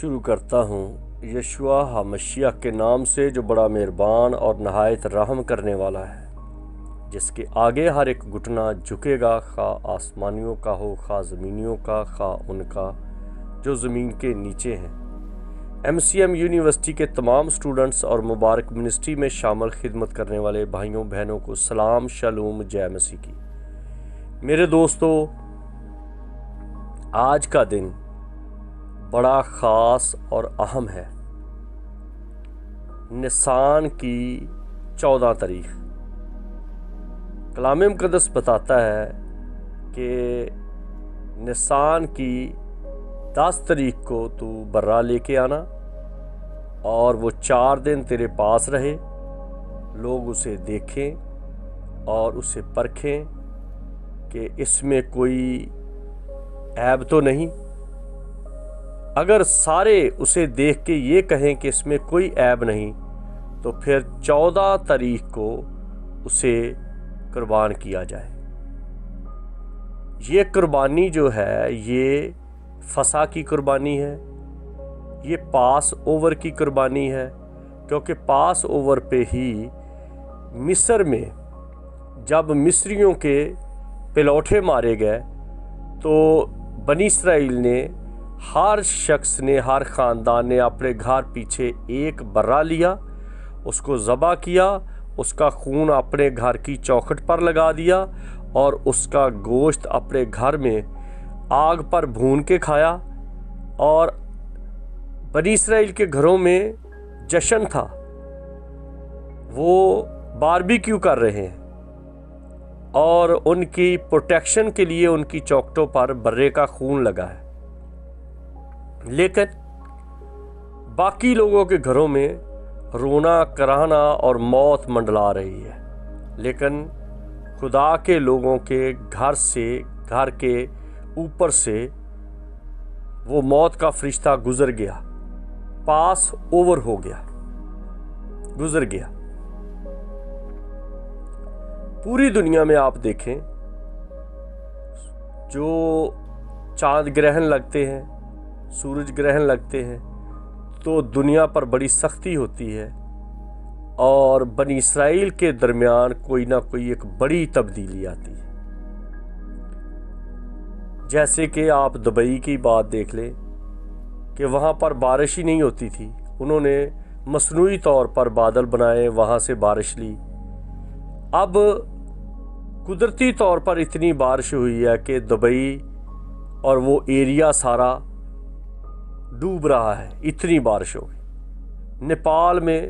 شروع کرتا ہوں یشوع ہمشیہ کے نام سے جو بڑا مہربان اور نہایت رحم کرنے والا ہے، جس کے آگے ہر ایک گھٹنا جھکے گا، خواہ آسمانیوں کا ہو، خواہ زمینیوں کا، خواہ ان کا جو زمین کے نیچے ہیں۔ MCM یونیورسٹی کے تمام سٹوڈنٹس اور مبارک منسٹری میں شامل خدمت کرنے والے بھائیوں بہنوں کو سلام، شالوم، جے مسیح کی۔ میرے دوستو، آج کا دن بڑا خاص اور اہم ہے۔ نسان کی 14 تاریخ۔ کلام مقدس بتاتا ہے کہ نسان کی 10 تاریخ کو تو برا لے کے آنا اور وہ 4 دن تیرے پاس رہے، لوگ اسے دیکھیں اور اسے پرکھیں کہ اس میں کوئی عیب تو نہیں۔ اگر سارے اسے دیکھ کے یہ کہیں کہ اس میں کوئی عیب نہیں، تو پھر 14 تاریخ کو اسے قربان کیا جائے۔ یہ قربانی جو ہے یہ فسح کی قربانی ہے، یہ پاس اوور کی قربانی ہے، کیونکہ پاس اوور پہ ہی مصر میں جب مصریوں کے پلوٹھے مارے گئے تو بنی اسرائیل نے، ہر شخص نے، ہر خاندان نے اپنے گھر پیچھے ایک برا لیا، اس کو ذبح کیا، اس کا خون اپنے گھر کی چوکھٹ پر لگا دیا اور اس کا گوشت اپنے گھر میں آگ پر بھون کے کھایا۔ اور بنی اسرائیل کے گھروں میں جشن تھا، وہ باربیکیو کر رہے ہیں اور ان کی پروٹیکشن کے لیے ان کی چوکھٹوں پر برے کا خون لگا ہے۔ لیکن باقی لوگوں کے گھروں میں رونا کرانا اور موت منڈلا رہی ہے، لیکن خدا کے لوگوں کے گھر کے اوپر سے وہ موت کا فرشتہ گزر گیا، پاس اوور ہو گیا، گزر گیا۔ پوری دنیا میں آپ دیکھیں، جو چاند گرہن لگتے ہیں، سورج گرہن لگتے ہیں، تو دنیا پر بڑی سختی ہوتی ہے اور بنی اسرائیل کے درمیان کوئی نہ کوئی ایک بڑی تبدیلی آتی ہے۔ جیسے کہ آپ دبئی کی بات دیکھ لیں کہ وہاں پر بارش ہی نہیں ہوتی تھی، انہوں نے مصنوعی طور پر بادل بنائے، وہاں سے بارش لی۔ اب قدرتی طور پر اتنی بارش ہوئی ہے کہ دبئی اور وہ ایریا سارا ڈوب رہا ہے، اتنی بارش ہو گئی۔ نیپال میں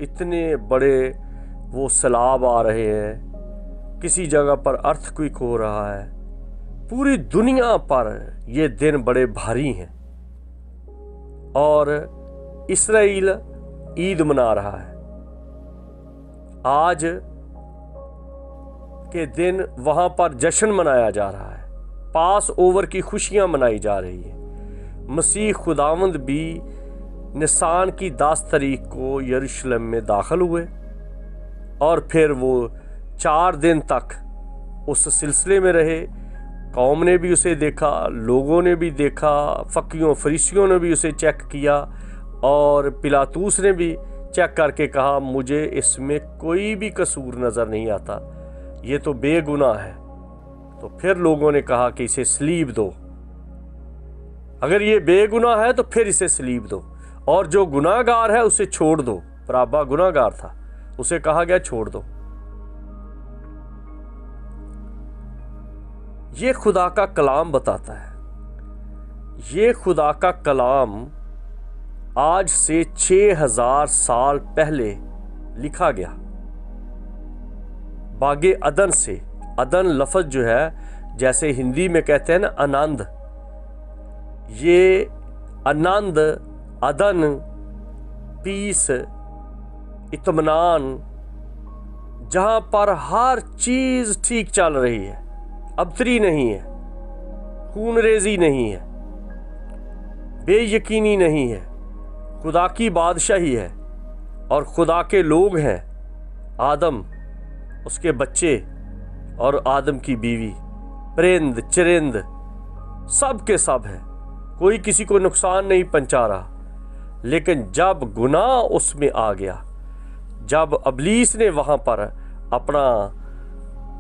اتنے بڑے وہ سیلاب آ رہے ہیں، کسی جگہ پر ارتھ کوئک ہو رہا ہے۔ پوری دنیا پر یہ دن بڑے بھاری ہیں اور اسرائیل عید منا رہا ہے۔ آج کے دن وہاں پر جشن منایا جا رہا ہے، پاس اوور کی خوشیاں منائی جا رہی ہیں۔ مسیح خداوند بھی نسان کی 10 تاریخ کو یروشلم میں داخل ہوئے اور پھر وہ 4 دن تک اس سلسلے میں رہے۔ قوم نے بھی اسے دیکھا، لوگوں نے بھی دیکھا، فقیوں فریسیوں نے بھی اسے چیک کیا اور پلاطوس نے بھی چیک کر کے کہا مجھے اس میں کوئی بھی قصور نظر نہیں آتا، یہ تو بے گناہ ہے۔ تو پھر لوگوں نے کہا کہ اسے صلیب دو، اگر یہ بے گناہ ہے تو پھر اسے صلیب دو، اور جو گناہ گار ہے اسے چھوڑ دو۔ برابا گناہ گار تھا، اسے کہا گیا چھوڑ دو۔ یہ خدا کا کلام بتاتا ہے، یہ خدا کا کلام آج سے 6000 سال پہلے لکھا گیا۔ باغ عدن سے، عدن لفظ جو ہے جیسے ہندی میں کہتے ہیں نا آنند، یہ آنند، عدن، پیس، اطمینان، جہاں پر ہر چیز ٹھیک چل رہی ہے، ابتری نہیں ہے، خون ریزی نہیں ہے، بے یقینی نہیں ہے، خدا کی بادشاہی ہے اور خدا کے لوگ ہیں، آدم، اس کے بچے اور آدم کی بیوی، پرند چرند سب کے سب ہیں، کوئی کسی کو نقصان نہیں پہنچا رہا. لیکن جب گناہ اس میں آ گیا، جب ابلیس نے وہاں پر اپنا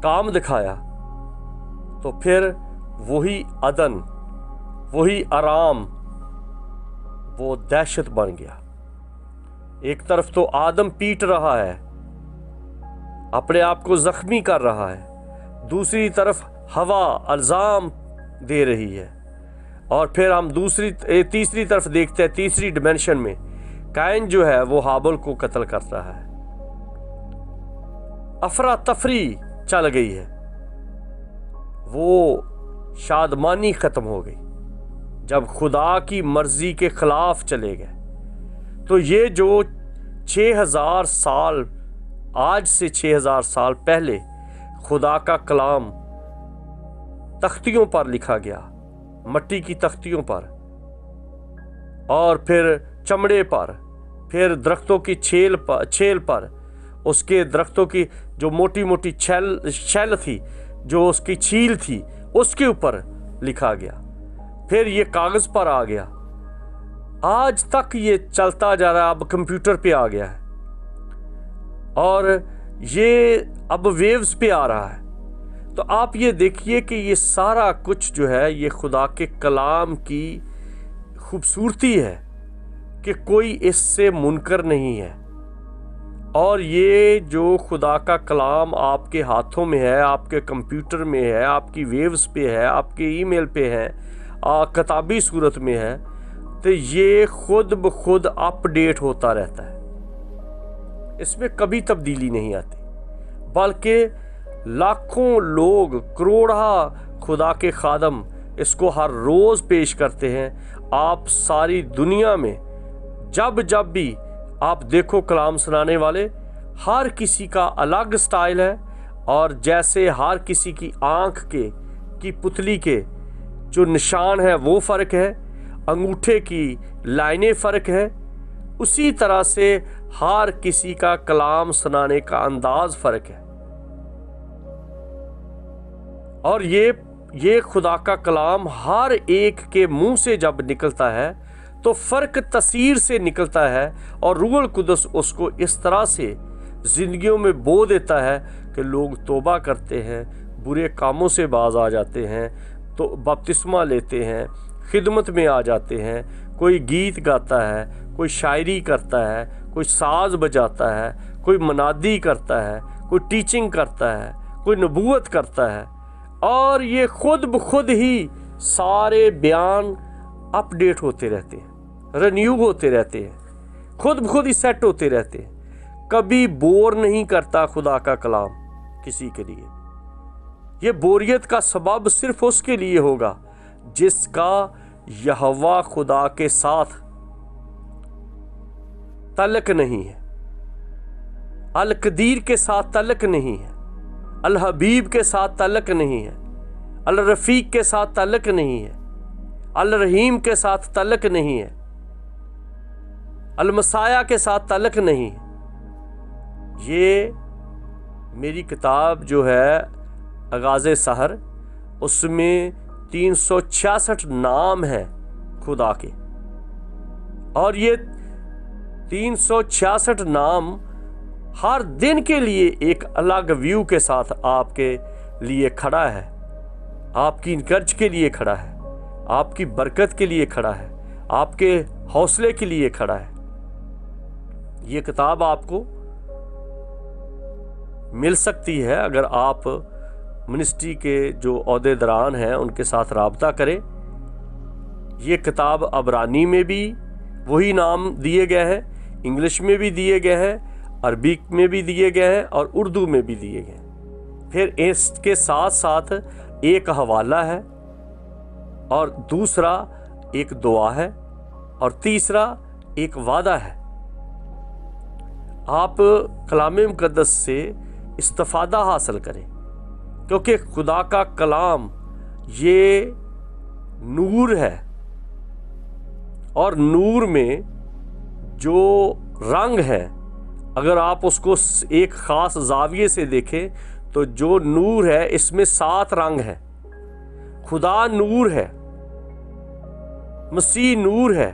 کام دکھایا، تو پھر وہی عدن، وہی آرام، وہ دہشت بن گیا. ایک طرف تو آدم پیٹ رہا ہے، اپنے آپ کو زخمی کر رہا ہے، دوسری طرف ہوا الزام دے رہی ہے، اور پھر ہم تیسری طرف دیکھتے ہیں، تیسری ڈیمنشن میں قائن جو ہے وہ ہابل کو قتل کر رہا ہے. افراتفری چل گئی ہے، وہ شادمانی ختم ہو گئی جب خدا کی مرضی کے خلاف چلے گئے. تو یہ جو 6000 سال، آج سے 6000 سال پہلے خدا کا کلام تختیوں پر لکھا گیا، مٹی کی تختیوں پر، اور پھر چمڑے پر، پھر درختوں کی چھیل پر، اس کے درختوں کی جو موٹی موٹی چھیل تھی، جو اس کی چھیل تھی، اس کے اوپر لکھا گیا، پھر یہ کاغذ پر آ گیا، آج تک یہ چلتا جا رہا ہے. اب کمپیوٹر پہ آ گیا ہے، اور یہ اب ویوز پہ آ رہا ہے. تو آپ یہ دیکھیے کہ یہ سارا کچھ جو ہے یہ خدا کے کلام کی خوبصورتی ہے کہ کوئی اس سے منکر نہیں ہے. اور یہ جو خدا کا کلام آپ کے ہاتھوں میں ہے، آپ کے کمپیوٹر میں ہے، آپ کی ویوز پہ ہے، آپ کے ای میل پہ ہے، کتابی صورت میں ہے، تو یہ خود بخود اپ ڈیٹ ہوتا رہتا ہے. اس میں کبھی تبدیلی نہیں آتی، بلکہ لاکھوں لوگ، کروڑا خدا کے خادم اس کو ہر روز پیش کرتے ہیں. آپ ساری دنیا میں جب بھی آپ دیکھو کلام سنانے والے، ہر کسی کا الگ سٹائل ہے، اور جیسے ہر کسی کی آنکھ کی پتلی کے جو نشان ہے وہ فرق ہے، انگوٹھے کی لائنیں فرق ہے، اسی طرح سے ہر کسی کا کلام سنانے کا انداز فرق ہے. اور یہ خدا کا کلام ہر ایک کے منہ سے جب نکلتا ہے تو فرق تاثیر سے نکلتا ہے، اور روح القدس اس کو اس طرح سے زندگیوں میں بو دیتا ہے کہ لوگ توبہ کرتے ہیں، برے کاموں سے باز آ جاتے ہیں، تو بپتسمہ لیتے ہیں، خدمت میں آ جاتے ہیں. کوئی گیت گاتا ہے، کوئی شاعری کرتا ہے، کوئی ساز بجاتا ہے، کوئی منادی کرتا ہے، کوئی ٹیچنگ کرتا ہے، کوئی نبوت کرتا ہے. اور یہ خود بخود ہی سارے بیان اپ ڈیٹ ہوتے رہتے ہیں، رینیو ہوتے رہتے ہیں، خود بخود ہی سیٹ ہوتے رہتے ہیں. کبھی بور نہیں کرتا خدا کا کلام کسی کے لیے. یہ بوریت کا سبب صرف اس کے لیے ہوگا جس کا یہوہ خدا کے ساتھ تعلق نہیں ہے، القدیر کے ساتھ تعلق نہیں ہے، الحبیب کے ساتھ تعلق نہیں ہے، الرفیق کے ساتھ تعلق نہیں ہے، الرحیم کے ساتھ تعلق نہیں ہے، المسیح کے ساتھ تعلق نہیں ہے. یہ میری کتاب جو ہے آغاز سحر، اس میں 366 نام ہیں خدا کے، اور یہ 366 نام ہر دن کے لیے ایک الگ ویو کے ساتھ آپ کے لیے کھڑا ہے، آپ کی انکرج کے لیے کھڑا ہے، آپ کی برکت کے لیے کھڑا ہے، آپ کے حوصلے کے لیے کھڑا ہے. یہ کتاب آپ کو مل سکتی ہے اگر آپ منسٹری کے جو عہدیداران ہیں ان کے ساتھ رابطہ کریں. یہ کتاب عبرانی میں بھی وہی نام دیے گئے ہیں، انگلش میں بھی دیے گئے ہیں، عربی میں بھی دیے گئے ہیں، اور اردو میں بھی دیے گئے ہیں. پھر اس کے ساتھ ساتھ ایک حوالہ ہے، اور دوسرا ایک دعا ہے، اور تیسرا ایک وعدہ ہے. آپ کلام مقدس سے استفادہ حاصل کریں، کیونکہ خدا کا کلام یہ نور ہے، اور نور میں جو رنگ ہے اگر آپ اس کو ایک خاص زاویے سے دیکھیں تو جو نور ہے اس میں 7 رنگ ہیں. خدا نور ہے، मसीह नूर है,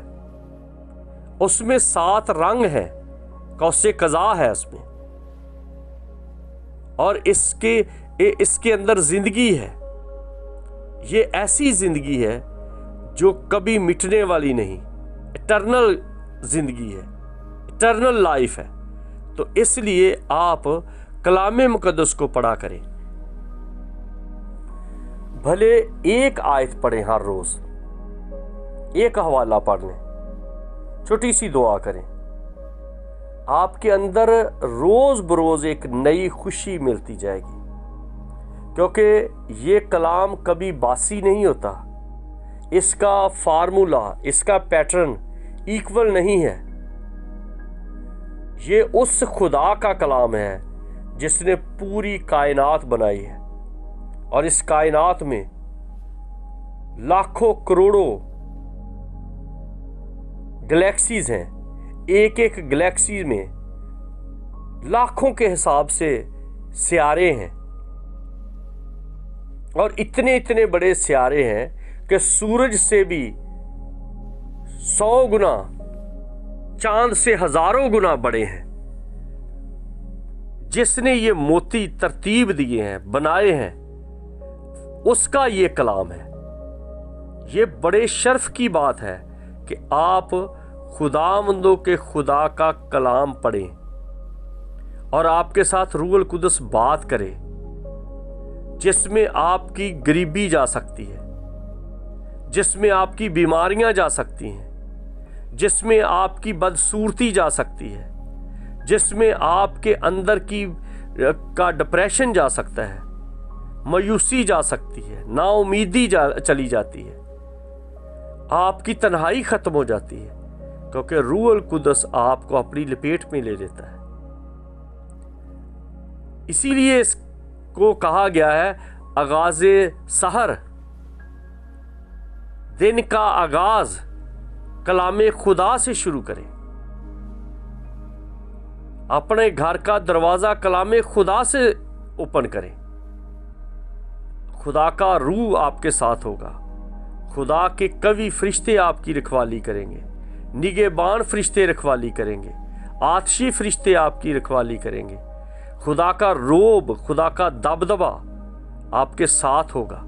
उसमें 7 रंग हैं, कौसे कज़ा है उसमें, और इसके अंदर जिंदगी है। ये ऐसी जिंदगी है जो कभी मिटने वाली नहीं, इटर्नल जिंदगी है, इटर्नल लाइफ है। तो इसलिए आप कलाम मुकद्दस को पढ़ा करें। भले एक आयत पढ़ें हर रोज, एक हवाला पढ़ लें, छोटी सी दुआ करें, आपके अंदर रोज बरोज एक नई खुशी मिलती जाएगी, क्योंकि ये कलाम कभी बासी नहीं होता। इसका फार्मूला, इसका पैटर्न इक्वल नहीं है। ये उस खुदा का कलाम है जिसने पूरी कायनात बनाई है, और इस कायनात में लाखों करोड़ों गैलेक्सीज हैं। एक एक गैलेक्सी में लाखों के हिसाब से सियारे हैं, और इतने इतने बड़े सियारे हैं कि सूरज से भी 100 गुना, चांद से हजारों गुना बड़े हैं। जिसने ये मोती तरतीब दिए हैं, बनाए हैं, उसका ये कलाम है। ये बड़े शर्फ की बात है कि आप खुदावंदों के खुदा का कलाम पढ़ें और आपके साथ रूहुल कुदस बात करे, जिसमें आपकी गरीबी जा सकती है, जिसमें आपकी बीमारियां जा सकती हैं, जिसमें आपकी बदसूरती जा सकती है, जिसमें आपके अंदर का डिप्रेशन जा सकता है, मायूसी जा सकती है, नाउमीदी चली जाती है, आपकी तन्हाई खत्म हो जाती है, क्योंकि रूहुल कुदस आपको अपनी लपेट में ले लेता है। इसीलिए इसको कहा गया है आगाज़े सहर, दिन का आगाज कलामे खुदा से शुरू करें। अपने घर का दरवाजा कलामे खुदा से ओपन करें। खुदा का रूह आपके साथ होगा, खुदा के कवि फरिश्ते आपकी रखवाली करेंगे, निगहबान फरिश्ते रखवाली करेंगे, आतिशी फरिश्ते आपकी रखवाली करेंगे। खुदा का रोब, खुदा का दबदबा आपके साथ होगा।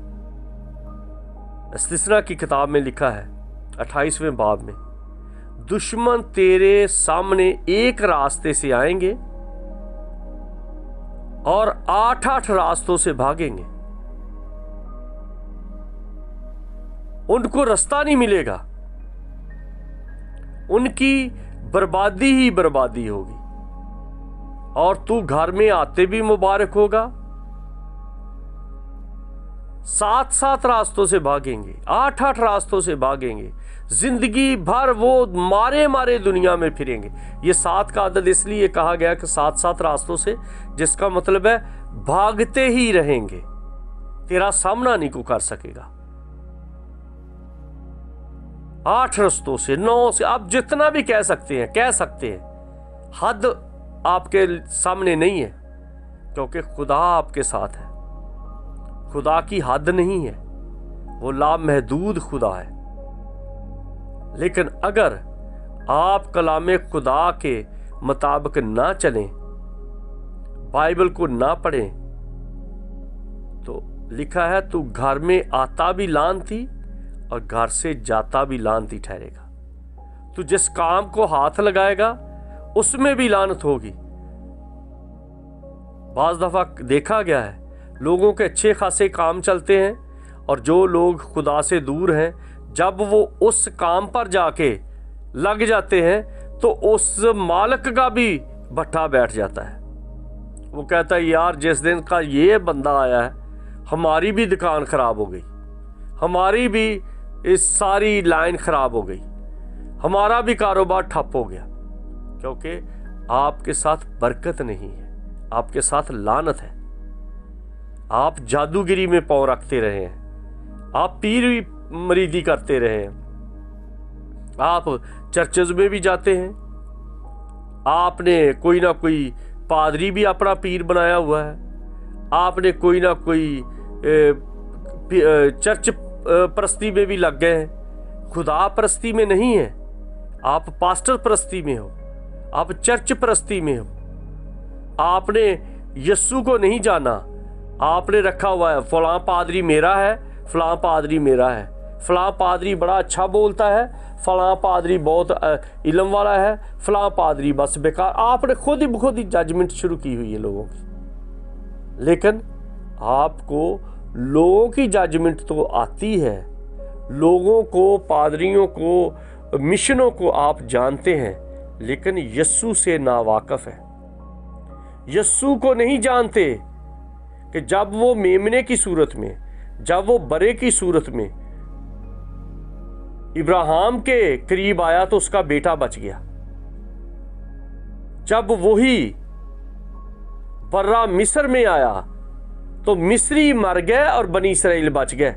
इस्तिस्ना की किताब में लिखा है 28वें बाब में, दुश्मन तेरे सामने एक रास्ते से आएंगे और 8-8 रास्तों से भागेंगे, उनको रास्ता नहीं मिलेगा, उनकी बर्बादी ही बर्बादी होगी, और तू घर में आते भी मुबारक होगा। 7-7 रास्तों से भागेंगे, 8-8 रास्तों से भागेंगे, जिंदगी भर वो मारे मारे दुनिया में फिरेंगे। ये 7 का आदद इसलिए कहा गया कि 7-7 रास्तों से, जिसका मतलब है भागते ही रहेंगे, तेरा सामना नहीं को कर सकेगा। 8 रास्तों से, 9 से, आप जितना भी कह सकते हैं, हद आपके सामने नहीं है, क्योंकि खुदा आपके साथ है। खुदा की हद नहीं है, वो लामहदूद खुदा है। लेकिन अगर आप कलामे खुदा के मुताबिक ना चलें, बाइबल को ना पढ़ें, तो लिखा है तू घर में आता भी लानती और घर से जाता भी लानती ठहरेगा। तू जिस काम को हाथ लगाएगा उसमें भी लानत होगी। बाज़ दफ़ा देखा गया है, लोगों के अच्छे खासे काम चलते हैं, और जो लोग खुदा से दूर हैं, जब वो उस काम पर जाके लग जाते हैं तो उस मालिक का भी भट्ठा बैठ जाता है। वो कहता है यार जिस दिन का ये बंदा आया है हमारी भी दुकान ख़राब हो गई, हमारी भी इस सारी लाइन ख़राब हो गई, हमारा भी कारोबार ठप हो गया, क्योंकि आपके साथ बरकत नहीं है, आपके साथ लानत है। आप जादूगिरी में पाँव रखते रहे हैं, आप पीर मरीदी करते रहे हैं, आप चर्चेज में भी जाते हैं, आपने कोई ना कोई पादरी भी अपना पीर बनाया हुआ है, आपने कोई ना कोई चर्च परस्ती में भी लग गए हैं। खुदा परस्ती में नहीं है, आप पास्टर परस्ती में हो, आप चर्च परस्ती में हो। आपने यस्सु को नहीं जाना, आपने रखा हुआ है फलां पादरी मेरा है, फलां पादरी मेरा है, फलां पादरी बड़ा अच्छा बोलता है, फलां पादरी बहुत इल्म वाला है, फलां पादरी बस बेकार। आपने खुद ही जजमेंट शुरू की हुई है लोगों की। लेकिन आपको लोगों की जजमेंट तो आती है, लोगों को, पादरियों को, मिशनों को आप जानते हैं, लेकिन यस्सु से नावाकिफ है। यस्सु को नहीं जानते कि जब वो मेमने की सूरत में, जब वो बरे की सूरत में इब्राहिम के करीब आया तो उसका बेटा बच गया। जब वही बर्रा मिस्र में आया तो मिस्री मर गए और बनी इसराइल बच गए।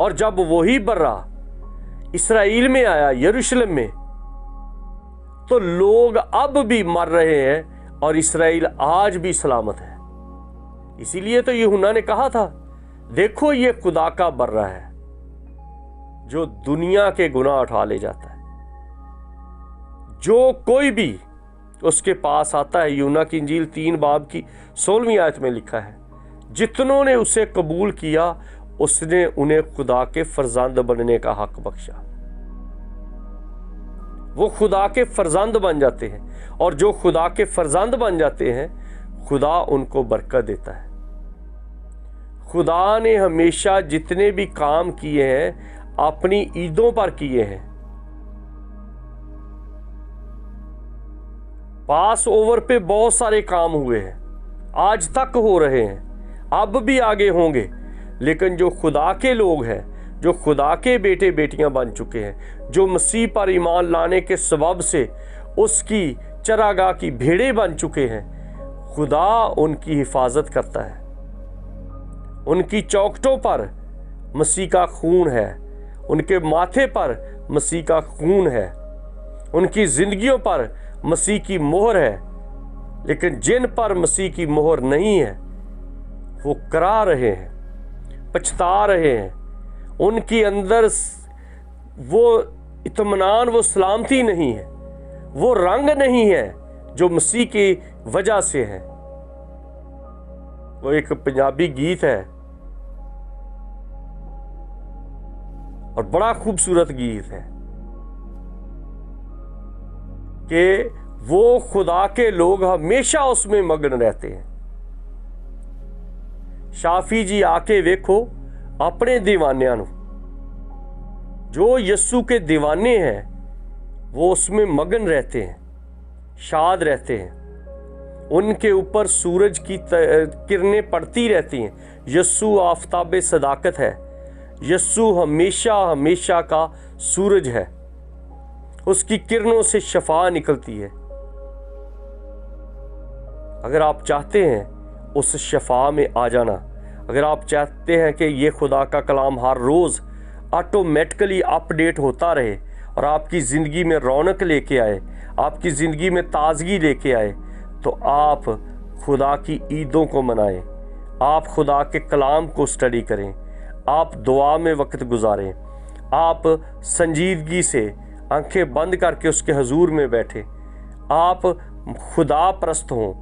और जब वही बर्रा इसराइल में आया, यरूशलेम में, तो लोग अब भी मर रहे हैं और इसराइल आज भी सलामत है। इसीलिए तो यूहन्ना ने कहा था, देखो ये खुदा का बर्रा है जो दुनिया के गुनाह उठा ले जाता है। जो कोई भी उसके पास आता है, यूहन्ना की इंजील 3 बाब की 16वीं आयत में लिखा है, जितनों ने उसे कबूल किया उसने उन्हें खुदा के फर्जंद बनने का हक बख्शा। वो खुदा के फर्जंद बन जाते हैं, और जो खुदा के फर्जंद बन जाते हैं खुदा उनको बरकत देता है। खुदा ने हमेशा जितने भी काम किए हैं अपनी ईदों पर किए हैं। पास ओवर पे बहुत सारे काम हुए हैं, आज तक हो रहे हैं, अब भी आगे होंगे। लेकिन जो खुदा के लोग हैं, जो खुदा के बेटे बेटियां बन चुके हैं, जो मसीह पर ईमान लाने के सबब से उसकी चरागाह की भेड़ें बन चुके हैं, खुदा उनकी हिफाजत करता है। उनकी चौखटों पर मसीह का खून है, उनके माथे पर मसीह का खून है, उनकी जिंदगियों पर मसीह की मोहर है। लेकिन जिन पर मसीह की मोहर नहीं है वो करा रहे हैं, पछता रहे हैं, उनके अंदर वो इत्मीनान, वो सलामती नहीं है, वो रंग नहीं है जो मसीह की वजह से है। वो एक पंजाबी गीत है और बड़ा खूबसूरत गीत है कि वो खुदा के लोग हमेशा उसमें मगन रहते हैं। शाफी जी आके वेखो अपने दीवानियां नू, जो यस्सु के दीवाने हैं वो उसमें मगन रहते हैं, शाद रहते हैं। उनके ऊपर सूरज की किरणें पड़ती रहती हैं। यस्सु आफताब सदाकत है, यस्सु हमेशा हमेशा का सूरज है, उसकी किरणों से शफा निकलती है। अगर आप चाहते हैं उस शफा में आ जाना, अगर आप चाहते हैं कि ये खुदा का कलाम हर रोज़ ऑटोमेटिकली अपडेट होता रहे और आपकी ज़िंदगी में रौनक लेके आए, आपकी ज़िंदगी में ताजगी लेके आए, तो आप खुदा की ईदों को मनाएं, आप खुदा के कलाम को स्टडी करें, आप दुआ में वक्त गुजारें, आप संजीदगी से आंखें बंद करके उसके हजूर में बैठें, आप खुदा परस्त हों,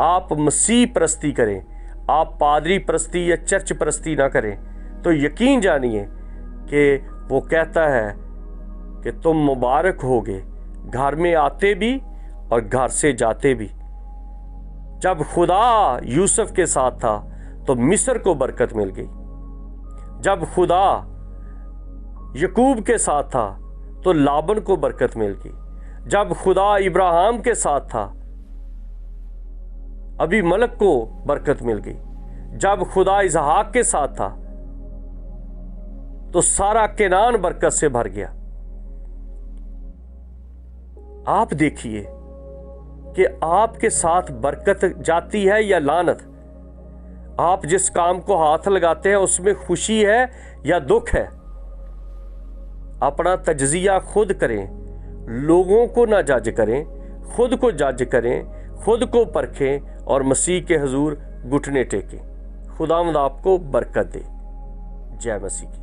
आप मसीह परस्ती करें, आप पादरी परस्ती या चर्च परस्ती ना करें। तो यकीन जानिए कि वो कहता है कि तुम मुबारक होगे घर में आते भी और घर से जाते भी। जब खुदा यूसुफ के साथ था तो मिस्र को बरकत मिल गई, जब खुदा यकूब के साथ था तो लाबन को बरकत मिल गई, जब खुदा इब्राहिम के साथ था अभी मलक को बरकत मिल गई, जब खुदा इसहाक के साथ था तो सारा केनान बरकत से भर गया। आप देखिए कि आपके साथ बरकत जाती है या लानत। आप जिस काम को हाथ लगाते हैं उसमें खुशी है या दुख है। अपना तज्जिया खुद करें, लोगों को ना जज करें, खुद को जज करें, खुद को परखें और मसीह के हजूर घुटने टेकें। खुदावंद आपको बरकत दे। जय मसीह की।